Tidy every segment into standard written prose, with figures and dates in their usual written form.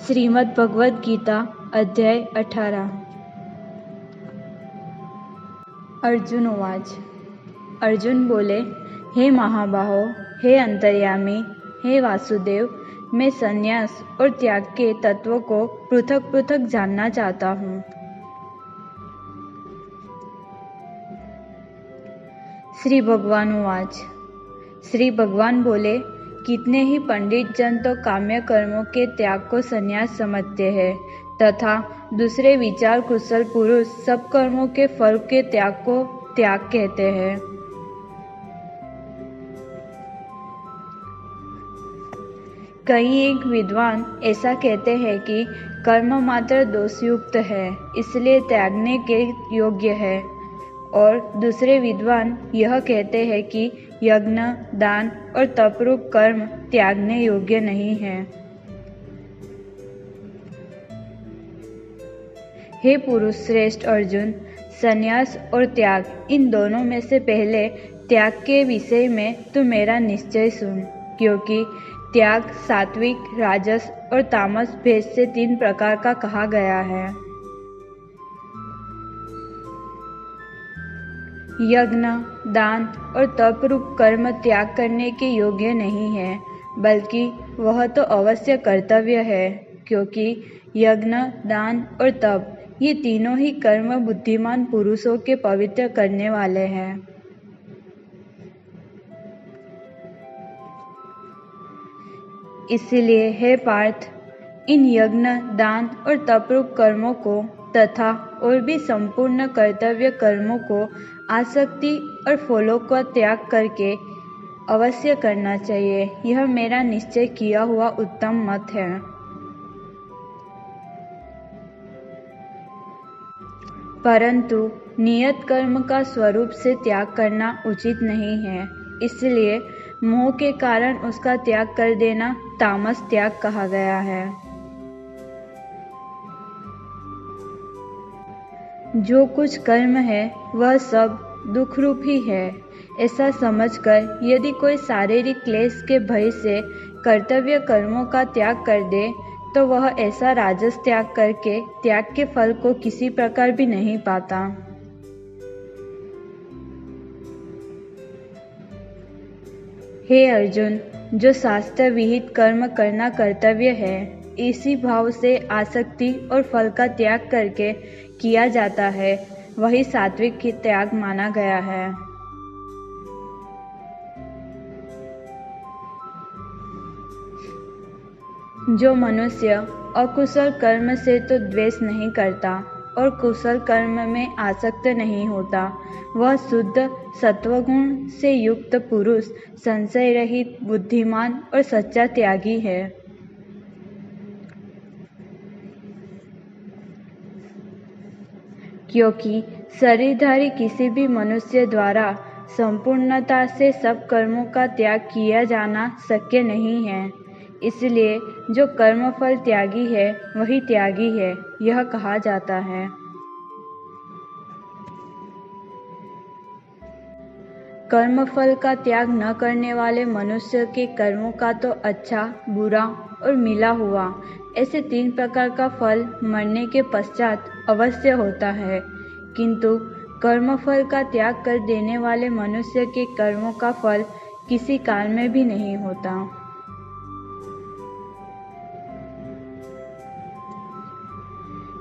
श्रीमद् भगवद गीता अध्याय 18। अर्जुन उवाच। अर्जुन बोले, हे महाबाहो, हे अंतर्यामी, हे वासुदेव, मैं संन्यास और त्याग के तत्व को पृथक पृथक जानना चाहता हूँ। श्री भगवान उवाच। श्री भगवान बोले, कितने ही पंडित जन तो काम्य कर्मों के त्याग को संन्यास समझते हैं तथा दूसरे विचार कुशल पुरुष सब कर्मों के फल के त्याग को त्याग कहते हैं। कई एक विद्वान ऐसा कहते हैं कि कर्म मात्र दोषयुक्त है, इसलिए त्यागने के योग्य है, और दूसरे विद्वान यह कहते हैं कि यज्ञ, दान और तपरूप कर्म त्यागने योग्य नहीं है। हे पुरुष श्रेष्ठ अर्जुन, संन्यास और त्याग इन दोनों में से पहले त्याग के विषय में तू मेरा निश्चय सुन, क्योंकि त्याग सात्विक, राजस और तामस भेद से 3 प्रकार का कहा गया है। यज्ञ, दान और तपरूप कर्म त्याग करने के योग्य नहीं है, बल्कि वह तो अवश्य कर्तव्य है, क्योंकि यज्ञ, दान और तप ये तीनों ही कर्म बुद्धिमान पुरुषों के पवित्र करने वाले हैं। इसलिए हे पार्थ, इन यज्ञ, दान और तपरूप कर्मों को तथा और भी संपूर्ण कर्तव्य कर्मों को आसक्ति और फलों का त्याग करके अवश्य करना चाहिए। यह मेरा निश्चय किया हुआ उत्तम मत है। परंतु नियत कर्म का स्वरूप से त्याग करना उचित नहीं है, इसलिए मोह के कारण उसका त्याग कर देना तामस त्याग कहा गया है। जो कुछ कर्म है वह सब दुख रूप ही है, ऐसा समझकर यदि कोई शारीरिक क्लेश के भय से कर्तव्य कर्मों का त्याग कर दे, तो वह ऐसा राजस त्याग करके त्याग के फल को किसी प्रकार भी नहीं पाता। हे अर्जुन, जो शास्त्र विहित कर्म करना कर्तव्य है, इसी भाव से आसक्ति और फल का त्याग करके किया जाता है, वही सात्विक की त्याग माना गया है। जो मनुष्य अकुशल कर्म से तो द्वेष नहीं करता और कुशल कर्म में आसक्त नहीं होता, वह शुद्ध सत्वगुण से युक्त पुरुष संशय रहित, बुद्धिमान और सच्चा त्यागी है। क्योंकि शरीरधारी किसी भी मनुष्य द्वारा संपूर्णता से सब कर्मों का त्याग किया जाना शक्य नहीं है, इसलिए जो कर्मफल त्यागी है वही त्यागी है, यह कहा जाता है। कर्मफल का त्याग न करने वाले मनुष्य के कर्मों का तो अच्छा, बुरा और मिला हुआ ऐसे 3 प्रकार का फल मरने के पश्चात अवश्य होता है, किंतु कर्मफल का त्याग कर देने वाले मनुष्य के कर्मों का फल किसी काल में भी नहीं होता।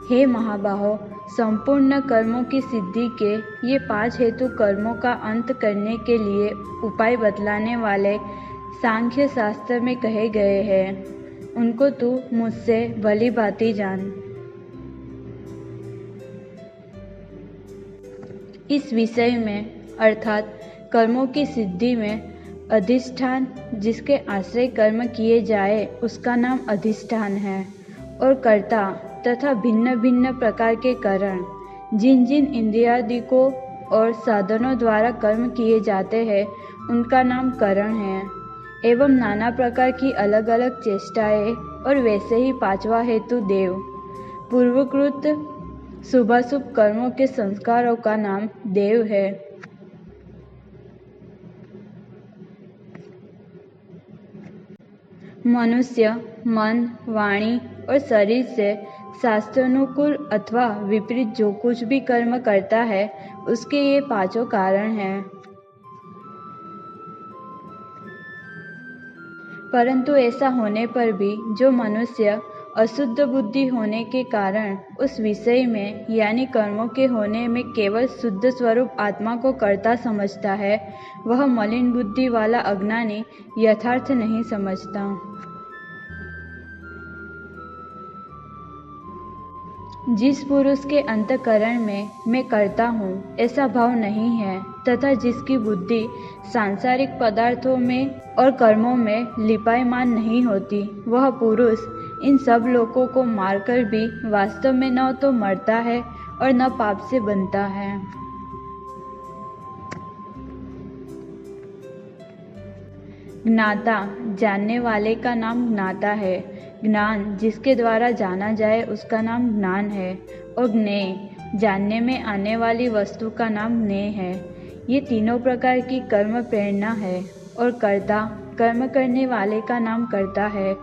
हे महाबाहो, संपूर्ण कर्मों की सिद्धि के ये 5 हेतु कर्मों का अंत करने के लिए उपाय बतलाने वाले सांख्य शास्त्र में कहे गए हैं, उनको तू मुझसे भली भांति जान। इस विषय में अर्थात कर्मों की सिद्धि में अधिष्ठान, जिसके आश्रय कर्म किए जाए उसका नाम अधिष्ठान है, और कर्ता तथा भिन्न भिन्न प्रकार के कारण, जिन जिन इंद्रियादिकों और साधनों द्वारा कर्म किए जाते हैं उनका नाम करण है, एवं नाना प्रकार की अलग अलग चेष्टाएं, और वैसे ही 5वां हेतु देव। पूर्वकृत शुभाशुभ कर्मों के संस्कारों का नाम देव है। मनुष्य मन, वाणी और शरीर से शास्त्रानुकूल अथवा विपरीत जो कुछ भी कर्म करता है उसके ये पांचों कारण हैं। परंतु ऐसा होने पर भी जो मनुष्य अशुद्ध बुद्धि होने के कारण उस विषय में यानी कर्मों के होने में केवल शुद्ध स्वरूप आत्मा को कर्ता समझता है, वह मलिन बुद्धि वाला अज्ञानी यथार्थ नहीं समझता। जिस पुरुष के अंतःकरण में मैं करता हूँ ऐसा भाव नहीं है तथा जिसकी बुद्धि सांसारिक पदार्थों में और कर्मों में लिपायमान नहीं होती, वह पुरुष इन सब लोगों को मारकर भी वास्तव में न तो मरता है और न पाप से बनता है। ज्ञाता जानने वाले का नाम ज्ञाता है। ज्ञान जिसके द्वारा जाना जाए उसका नाम ज्ञान है और ज्ञेय जानने में आने वाली वस्तु का नाम ज्ञेय है। ये तीनों प्रकार की कर्म प्रेरणा है और कर्ता कर्म करने वाले का नाम कर्ता है।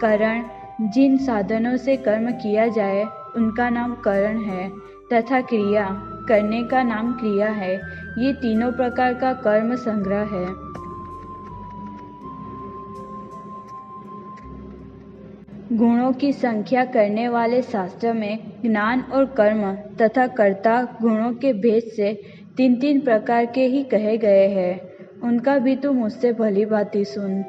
करण जिन साधनों से कर्म किया जाए उनका नाम करण है तथा क्रिया करने का नाम क्रिया है। ये तीनों प्रकार का कर्म संग्रह है। गुणों की संख्या करने वाले शास्त्र में ज्ञान और कर्म तथा कर्ता गुणों के भेद से तीन तीन प्रकार के ही कहे गए हैं। उनका भी तू मुझसे भली भांति सुन।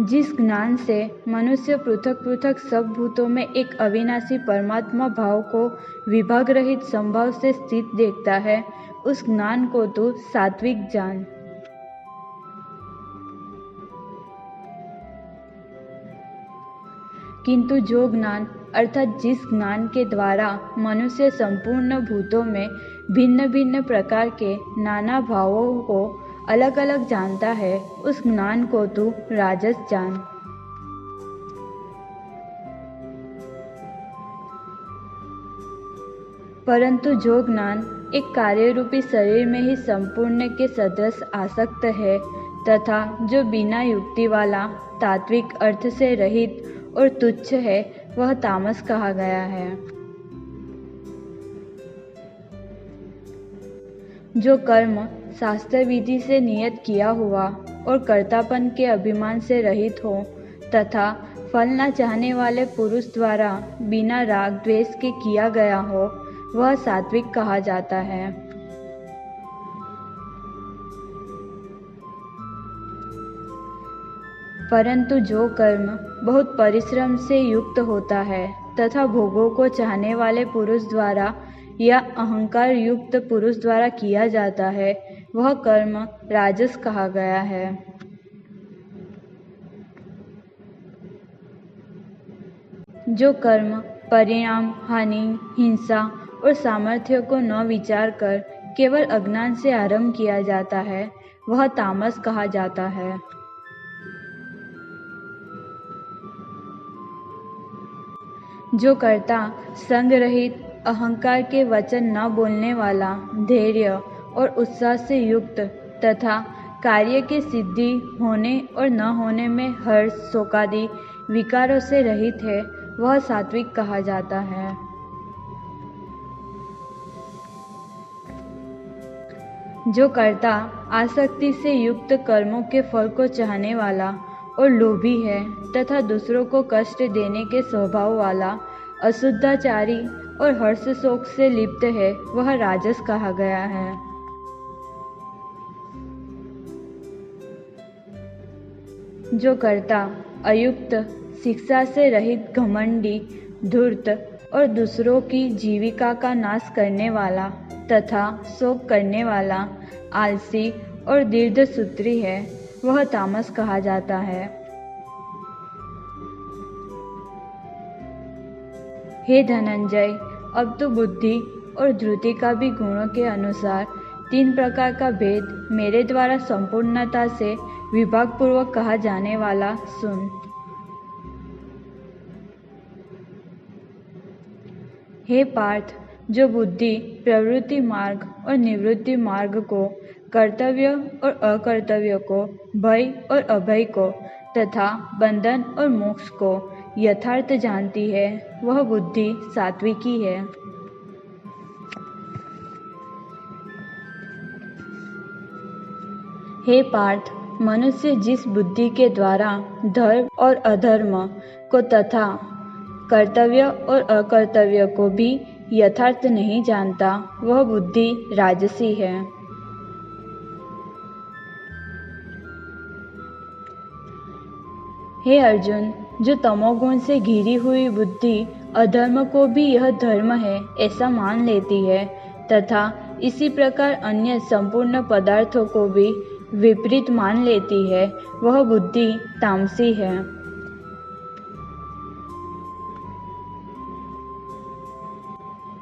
जिस ज्ञान से मनुष्य पृथक पृथक सब भूतों में एक अविनाशी परमात्मा भाव को विभाग रहित संभाव से स्थित देखता है, उस ज्ञान को तू सात्विक जान। किंतु जो ज्ञान अर्थात जिस ज्ञान के द्वारा मनुष्य संपूर्ण भूतों में भिन्न भिन्न प्रकार के नाना भावों को अलग अलग जानता है, उस ज्ञान को तू राजस जान। परंतु जो ज्ञान एक कार्य रूपी शरीर में ही संपूर्ण के सदृश आसक्त है तथा जो बिना युक्ति वाला तात्विक अर्थ से रहित और तुच्छ है, वह तामस कहा गया है। जो कर्म शास्त्र विधि से नियत किया हुआ और कर्तापन के अभिमान से रहित हो तथा फल न चाहने वाले पुरुष द्वारा बिना राग द्वेष के किया गया हो, वह सात्विक कहा जाता है। परंतु जो कर्म बहुत परिश्रम से युक्त होता है तथा भोगों को चाहने वाले पुरुष द्वारा या अहंकार युक्त पुरुष द्वारा किया जाता है, वह कर्म राजस कहा गया है। जो कर्म परिणाम, हानि, हिंसा और सामर्थ्य को न विचार कर केवल अज्ञान से आरंभ किया जाता है, वह तामस कहा जाता है। जो कर्ता संग रहित अहंकार के वचन न बोलने वाला, धैर्य और उत्साह से युक्त तथा कार्य के सिद्धि होने और न होने में हर्ष, शोकादि विकारों से रहित है, वह सात्विक कहा जाता है। जो कर्ता आसक्ति से युक्त कर्मों के फल को चाहने वाला और लोभी है तथा दूसरों को कष्ट देने के स्वभाव वाला, अशुद्धाचारी और हर्ष शोक से लिप्त है, वह राजस कहा गया है। जो कर्ता अयुक्त, शिक्षा से रहित, घमंडी, धूर्त और दूसरों की जीविका का नाश करने वाला तथा शोक करने वाला, आलसी और दीर्घसूत्री है, वह तामस कहा जाता है। हे धनंजय, अब तो बुद्धि और धृति का भी गुणों के अनुसार 3 प्रकार का भेद मेरे द्वारा संपूर्णता से विभाग पूर्वक कहा जाने वाला सुन। हे पार्थ, जो बुद्धि प्रवृत्ति मार्ग और निवृत्ति मार्ग को कर्तव्य और अकर्तव्य को, भय और अभय को तथा बंधन और मोक्ष को यथार्थ जानती है, वह बुद्धि सात्विकी है। हे पार्थ, मनुष्य जिस बुद्धि के द्वारा धर्म और अधर्म को तथा कर्तव्य और अकर्तव्य को भी यथार्थ नहीं जानता, वह बुद्धि राजसी है। हे अर्जुन, जो तमोगुण से घिरी हुई बुद्धि अधर्म को भी यह धर्म है ऐसा मान लेती है तथा इसी प्रकार अन्य संपूर्ण पदार्थों को भी विपरीत मान लेती है, वह बुद्धि तामसी है।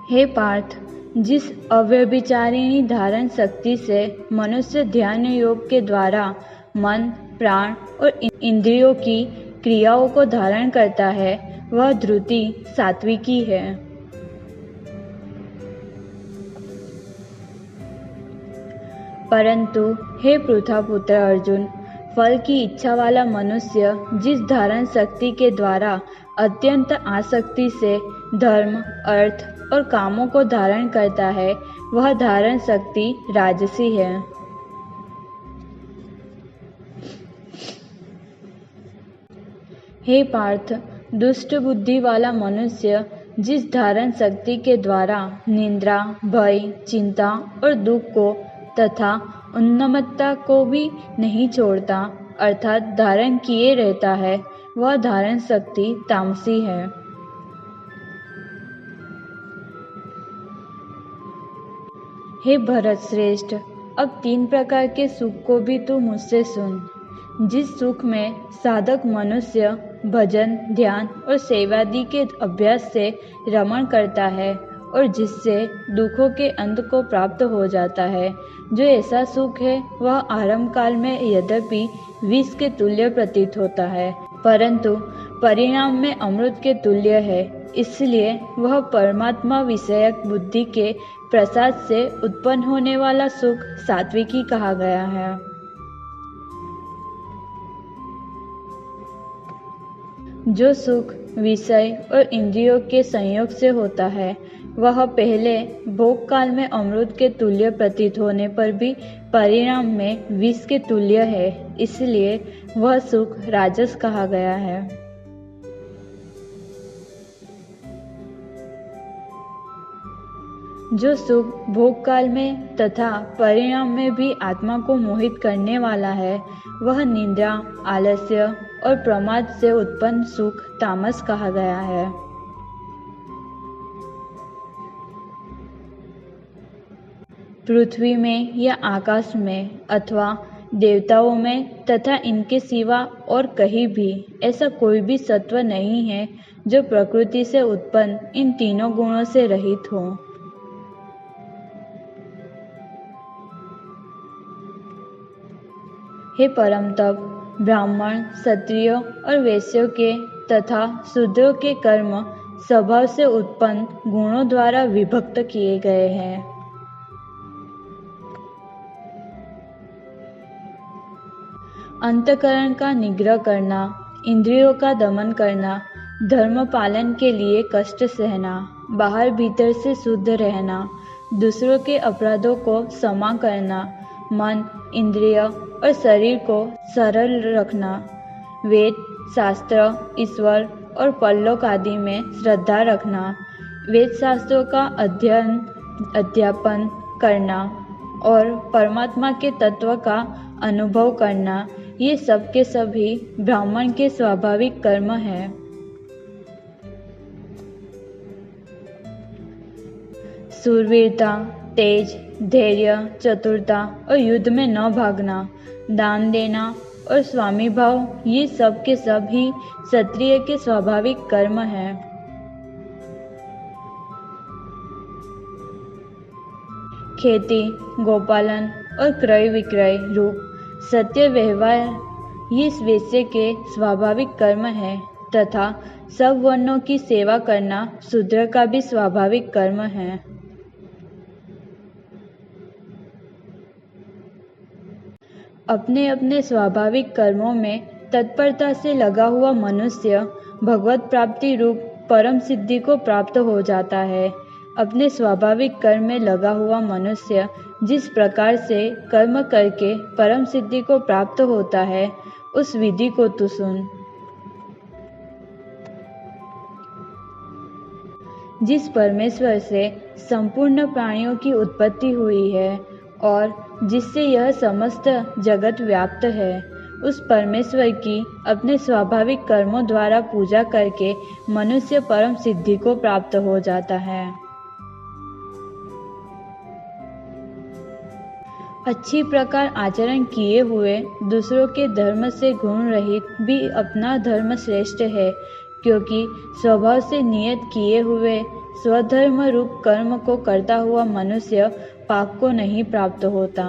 हे पार्थ, जिस अव्यभिचारिणी धारण शक्ति से मनुष्य ध्यान योग के द्वारा मन, प्राण और इंद्रियों की क्रियाओं को धारण करता है, वह धृति सात्विकी है। परंतु हे पृथापुत्र अर्जुन, फल की इच्छा वाला मनुष्य जिस धारण शक्ति के द्वारा अत्यंत आसक्ति से धर्म, अर्थ और कामों को धारण करता है, वह धारण शक्ति राजसी है। हे पार्थ, दुष्ट बुद्धि वाला मनुष्य जिस धारण शक्ति के द्वारा निंद्रा, भय, चिंता और दुख को तथा उन्मत्तता को भी नहीं छोड़ता, अर्थात धारण किए रहता है, वह धारण शक्ति तामसी है। हे भरत श्रेष्ठ, अब 3 प्रकार के सुख को भी तू मुझसे सुन। जिस सुख में साधक मनुष्य भजन, ध्यान और सेवादि के अभ्यास से रमण करता है और जिससे दुखों के अंत को प्राप्त हो जाता है, जो ऐसा सुख है वह आरंभ काल में यद्यपि विष के तुल्य प्रतीत होता है, परंतु परिणाम में अमृत के तुल्य है। इसलिए वह परमात्मा विषयक बुद्धि के प्रसाद से उत्पन्न होने वाला सुख सात्विकी कहा गया है। जो सुख विषय और इंद्रियों के संयोग से होता है, वह पहले भोग काल में अमृत के तुल्य प्रतीत होने पर भी परिणाम में विष के तुल्य है, इसलिए वह सुख राजस कहा गया है। जो सुख भोग काल में तथा परिणाम में भी आत्मा को मोहित करने वाला है, वह निद्रा, आलस्य और प्रमाद से उत्पन्न सुख तामस कहा गया है। पृथ्वी में या आकाश में अथवा देवताओं में तथा इनके सिवा और कहीं भी ऐसा कोई भी सत्व नहीं है जो प्रकृति से उत्पन्न इन तीनों गुणों से रहित हो। हे परम तप, ब्राह्मण, क्षत्रियों और वैश्यों के तथा शूद्रों के कर्म स्वभाव से उत्पन्न गुणों द्वारा विभक्त किए गए हैं। अंतःकरण का निग्रह करना, इंद्रियों का दमन करना, धर्म पालन के लिए कष्ट सहना, बाहर भीतर से शुद्ध रहना, दूसरों के अपराधों को क्षमा करना, मन, इंद्रिय और शरीर को सरल रखना, वेद, शास्त्र, ईश्वर और परलोक आदि में श्रद्धा रखना, वेद शास्त्रों का अध्ययन अध्यापन करना और परमात्मा के तत्व का अनुभव करना, ये सब के सभी ब्राह्मण के स्वाभाविक कर्म हैं। शूरवीरता, तेज, धैर्य, चतुरता और युद्ध में न भागना, दान देना और स्वामी भाव, ये सब के सब ही क्षत्रिय के स्वाभाविक कर्म हैं। खेती, गोपालन और क्रय विक्रय रूप सत्य व्यवहार ये वैश्य के स्वाभाविक कर्म है तथा सब वर्णों की सेवा करना शूद्र का भी स्वाभाविक कर्म है। अपने अपने स्वाभाविक कर्मों में तत्परता से लगा हुआ मनुष्य भगवत प्राप्ति रूप परम सिद्धि को प्राप्त हो जाता है। अपने स्वाभाविक कर्म में लगा हुआ मनुष्य जिस प्रकार से कर्म करके परम सिद्धि को प्राप्त होता है, उस विधि को तू सुन। जिस परमेश्वर से संपूर्ण प्राणियों की उत्पत्ति हुई है और जिससे यह समस्त जगत व्याप्त है, उस परमेश्वर की अपने स्वाभाविक कर्मों द्वारा पूजा करके मनुष्य परम सिद्धि को प्राप्त हो जाता है। अच्छी प्रकार आचरण किए हुए दूसरों के धर्म से गुण रहित भी अपना धर्म श्रेष्ठ है, क्योंकि स्वभाव से नियत किए हुए स्वधर्म रूप कर्म को करता हुआ मनुष्य पाप को नहीं प्राप्त होता।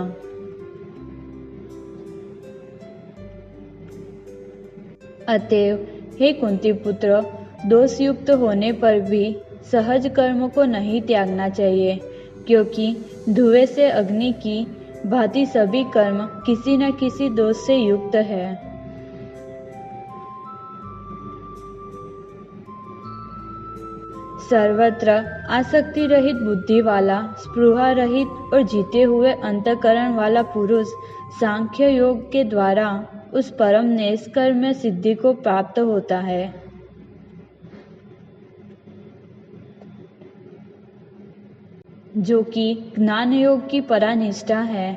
अतएव हे कुंती पुत्र, दोषयुक्त होने पर भी सहज कर्म को नहीं त्यागना चाहिए, क्योंकि धुएं से अग्नि की भांति सभी कर्म किसी न किसी दोष से युक्त है। सर्वत्र आसक्ति रहित बुद्धि वाला, स्पृहा रहित और जीते हुए अंतःकरण वाला पुरुष सांख्य योग के द्वारा उस परम नैष्कर्म्य सिद्धि को प्राप्त होता है। जो कि ज्ञान योग की परानिष्ठा है।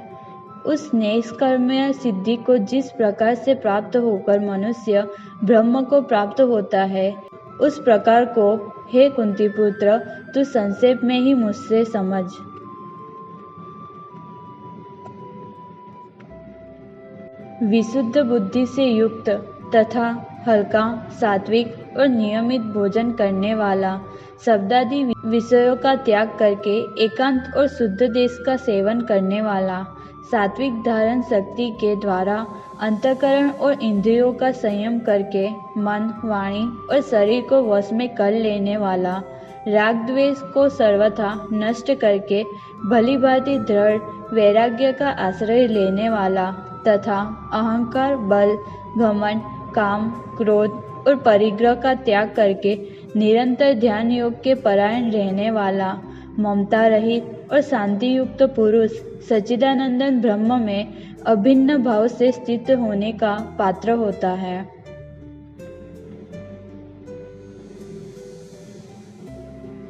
उस नैष्कर्म्य सिद्धि को जिस प्रकार से प्राप्त होकर मनुष्य ब्रह्म को प्राप्त होता है, उस प्रकार को हे कुंती पुत्र, तू संक्षेप में ही मुझसे समझ। विशुद्ध बुद्धि से युक्त तथा हल्का, सात्विक और नियमित भोजन करने वाला, शब्दादि विषयों का त्याग करके एकांत और शुद्ध देश का सेवन करने वाला, सात्विक धारण शक्ति के द्वारा अंतःकरण और इंद्रियों का संयम करके मन, वाणी और शरीर को वश में कर लेने वाला, राग द्वेष को सर्वथा नष्ट करके भली भांति दृढ़ वैराग्य का आश्रय लेने वाला तथा अहंकार, बल, घमंड, काम, क्रोध और परिग्रह का त्याग करके निरंतर ध्यान योग के परायण रहने वाला, ममता रहित और शांति युक्त पुरुष सच्चिदानंदन ब्रह्म में अभिन्न भाव से स्थित होने का पात्र होता है।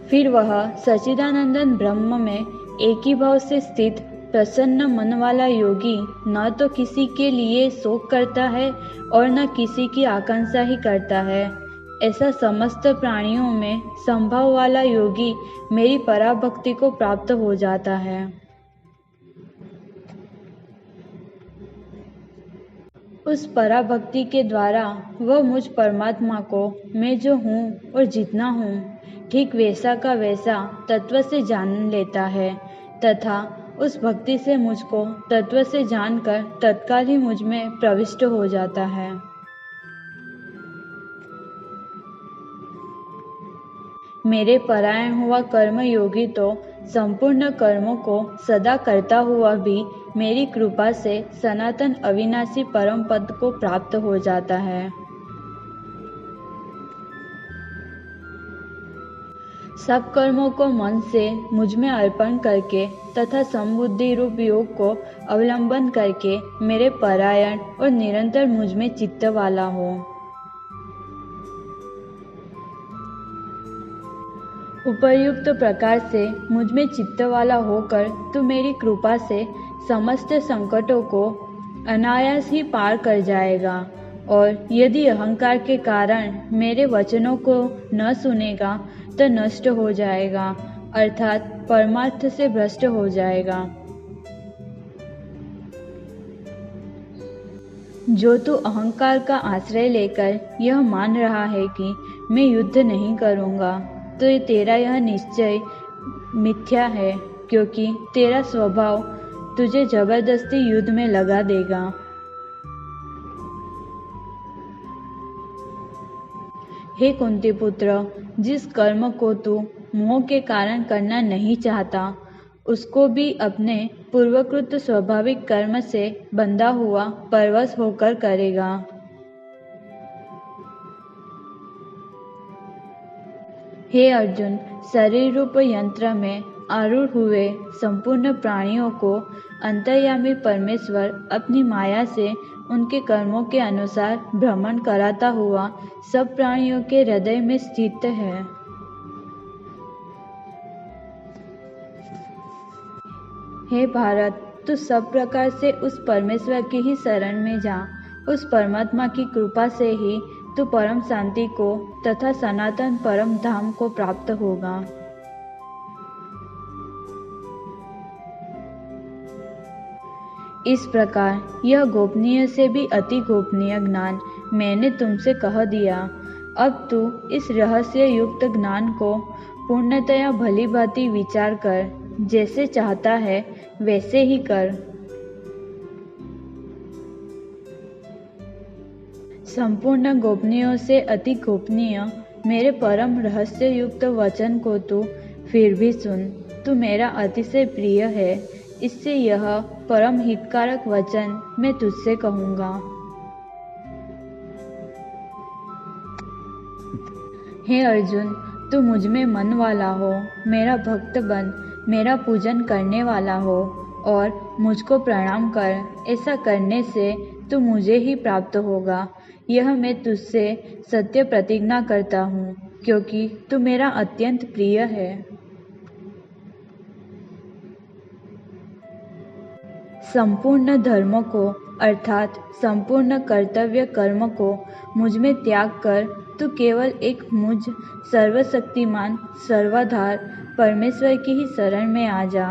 फिर वह सच्चिदानंदन ब्रह्म में एक ही भाव से स्थित प्रसन्न मन वाला योगी न तो किसी के लिए शोक करता है और न किसी की आकांक्षा ही करता है। ऐसा समस्त प्राणियों में संभाव वाला योगी मेरी पराभक्ति को प्राप्त हो जाता है। उस पराभक्ति के द्वारा वह मुझ परमात्मा को मैं जो हूँ और जितना हूँ ठीक वैसा का वैसा तत्व से जान लेता है तथा उस भक्ति से मुझको तत्व से जानकर तत्काल ही मुझ में प्रविष्ट हो जाता है। मेरे परायण हुआ कर्म योगी तो संपूर्ण कर्मों को सदा करता हुआ भी मेरी कृपा से सनातन अविनाशी परम पद को प्राप्त हो जाता है। सब कर्मों को मन से मुझ में अर्पण करके तथा समबुद्धि रूप योग को अवलंबन करके मेरे परायण और निरंतर मुझ में चित्त वाला हो। उपर्युक्त प्रकार से मुझ में चित्त वाला होकर तू मेरी कृपा से समस्त संकटों को अनायास ही पार कर जाएगा, और यदि अहंकार के कारण मेरे वचनों को न सुनेगा तो नष्ट हो जाएगा, अर्थात परमार्थ से भ्रष्ट हो जाएगा। जो तू अहंकार का आश्रय लेकर यह मान रहा है कि मैं युद्ध नहीं करूँगा, तो तेरा यह निश्चय मिथ्या है, क्योंकि तेरा स्वभाव तुझे जबरदस्ती युद्ध में लगा देगा। हे कुंती पुत्र, जिस कर्म को तू मोह के कारण करना नहीं चाहता, उसको भी अपने पूर्वकृत स्वाभाविक कर्म से बंधा हुआ परवश होकर करेगा। हे अर्जुन, शरीर रूप यंत्र में आरूढ़ हुए संपूर्ण प्राणियों को अंतर्यामी परमेश्वर अपनी माया से उनके कर्मों के अनुसार भ्रमण कराता हुआ सब प्राणियों के हृदय में स्थित है। हे भारत, तू सब प्रकार से उस परमेश्वर की ही शरण में जा। उस परमात्मा की कृपा से ही तू परम शांति को तथा सनातन परम धाम को प्राप्त होगा। इस प्रकार यह गोपनीय से भी अति गोपनीय ज्ञान मैंने तुमसे कह दिया। अब तू इस रहस्य युक्त ज्ञान को पूर्णतया भली भांति विचार कर, जैसे चाहता है वैसे ही कर। संपूर्ण गोपनीयों से अति गोपनीय मेरे परम रहस्य युक्त वचन को तू फिर भी सुन। तू मेरा अतिशय प्रिय है, इससे यह परम हितकारक वचन मैं तुझसे कहूँगा। हे अर्जुन, तू मुझ में मन वाला हो, मेरा भक्त बन, मेरा पूजन करने वाला हो और मुझको प्रणाम कर। ऐसा करने से तू मुझे ही प्राप्त होगा। यह मैं तुझसे सत्य प्रतिज्ञा करता हूँ, क्योंकि तू मेरा अत्यंत प्रिय है। संपूर्ण धर्मों को अर्थात संपूर्ण कर्तव्य कर्म को मुझ में त्याग कर तू केवल एक मुझ सर्वशक्तिमान सर्वाधार परमेश्वर की ही शरण में आ जा।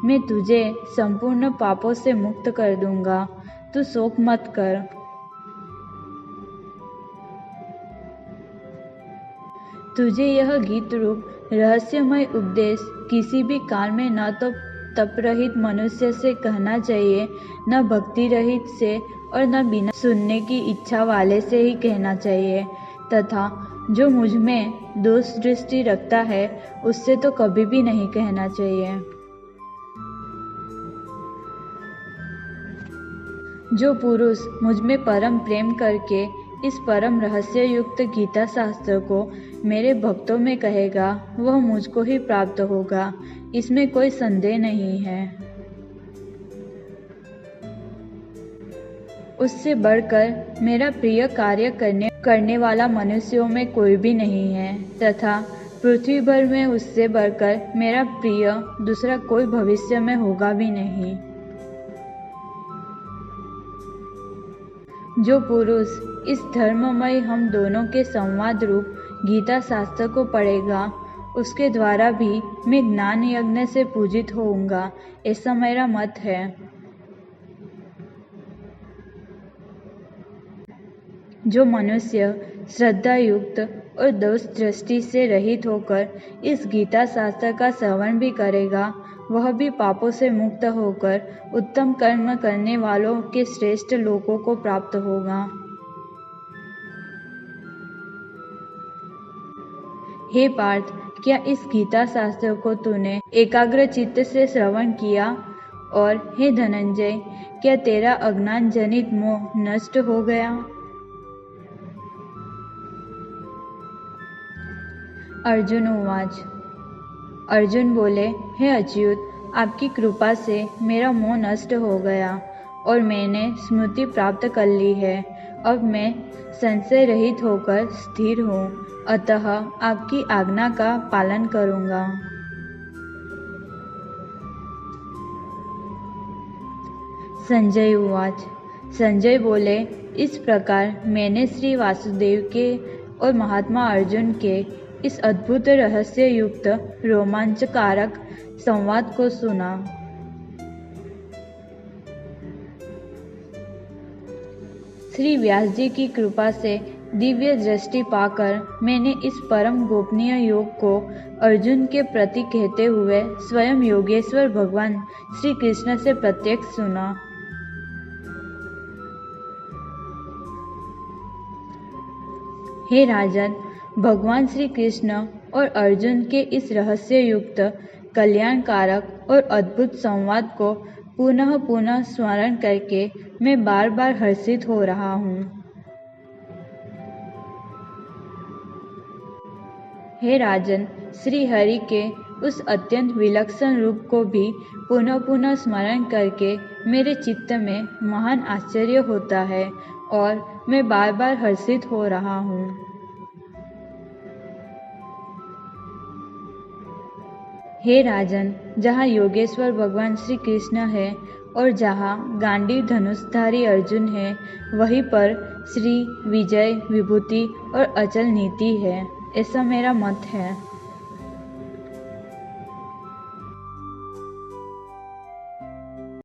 मैं तुझे संपूर्ण पापों से मुक्त कर दूंगा। तू शोक मत कर। तुझे यह गीत रूप रहस्यमय उपदेश किसी भी काल में न तो तप रहित मनुष्य से कहना चाहिए, न भक्ति रहित से और न बिना सुनने की इच्छा वाले से ही कहना चाहिए, तथा जो मुझ में दोष दृष्टि रखता है उससे तो कभी भी नहीं कहना चाहिए। जो पुरुष मुझ में परम प्रेम करके इस परम रहस्य युक्त गीता शास्त्र को मेरे भक्तों में कहेगा, वह मुझको ही प्राप्त होगा, इसमें कोई संदेह नहीं है। उससे बढ़कर मेरा प्रिय कार्य करने वाला मनुष्यों में कोई भी नहीं है, तथा पृथ्वी भर में उससे बढ़कर मेरा प्रिय दूसरा कोई भविष्य में होगा भी नहीं। जो पुरुष इस धर्ममय हम दोनों के संवाद रूप गीता शास्त्र को पढ़ेगा, उसके द्वारा भी मैं ज्ञान यज्ञ से पूजित होऊंगा, ऐसा मेरा मत है। जो मनुष्य श्रद्धा युक्त और दोष दृष्टि से रहित होकर इस गीता शास्त्र का श्रवण भी करेगा, वह भी पापों से मुक्त होकर उत्तम कर्म करने वालों के श्रेष्ठ लोकों को प्राप्त होगा। हे पार्थ, क्या इस गीता शास्त्र को तूने एकाग्र चित्त से श्रवण किया? और हे धनंजय, क्या तेरा अज्ञान जनित मोह नष्ट हो गया? अर्जुन उवाच। अर्जुन बोले, हे अच्युत, आपकी कृपा से मेरा मोह नष्ट हो गया और मैंने स्मृति प्राप्त कर ली है। अब मैं संशय रहित होकर स्थिर हूँ, अतः आपकी आज्ञा का पालन करूँगा। संजय उवाच। संजय बोले, इस प्रकार मैंने श्री वासुदेव के और महात्मा अर्जुन के इस अद्भुत रहस्य युक्त रोमांचकारक संवाद को सुना। श्री व्यास जी की कृपा से दिव्य दृष्टि पाकर मैंने इस परम गोपनीय योग को अर्जुन के प्रति कहते हुए स्वयं योगेश्वर भगवान श्री कृष्ण से प्रत्यक्ष सुना। हे राजन, भगवान श्री कृष्ण और अर्जुन के इस रहस्य युक्त कल्याणकारक और अद्भुत संवाद को पुनः पुनः स्मरण करके मैं बार बार हर्षित हो रहा हूँ। हे राजन, श्री हरि के उस अत्यंत विलक्षण रूप को भी पुनः पुनः स्मरण करके मेरे चित्त में महान आश्चर्य होता है और मैं बार बार हर्षित हो रहा हूँ। हे राजन, जहाँ योगेश्वर भगवान श्री कृष्ण है और जहाँ गांडीव धनुषधारी अर्जुन है, वहीं पर श्री विजय, विभूति और अचल नीति है, ऐसा मेरा मत है।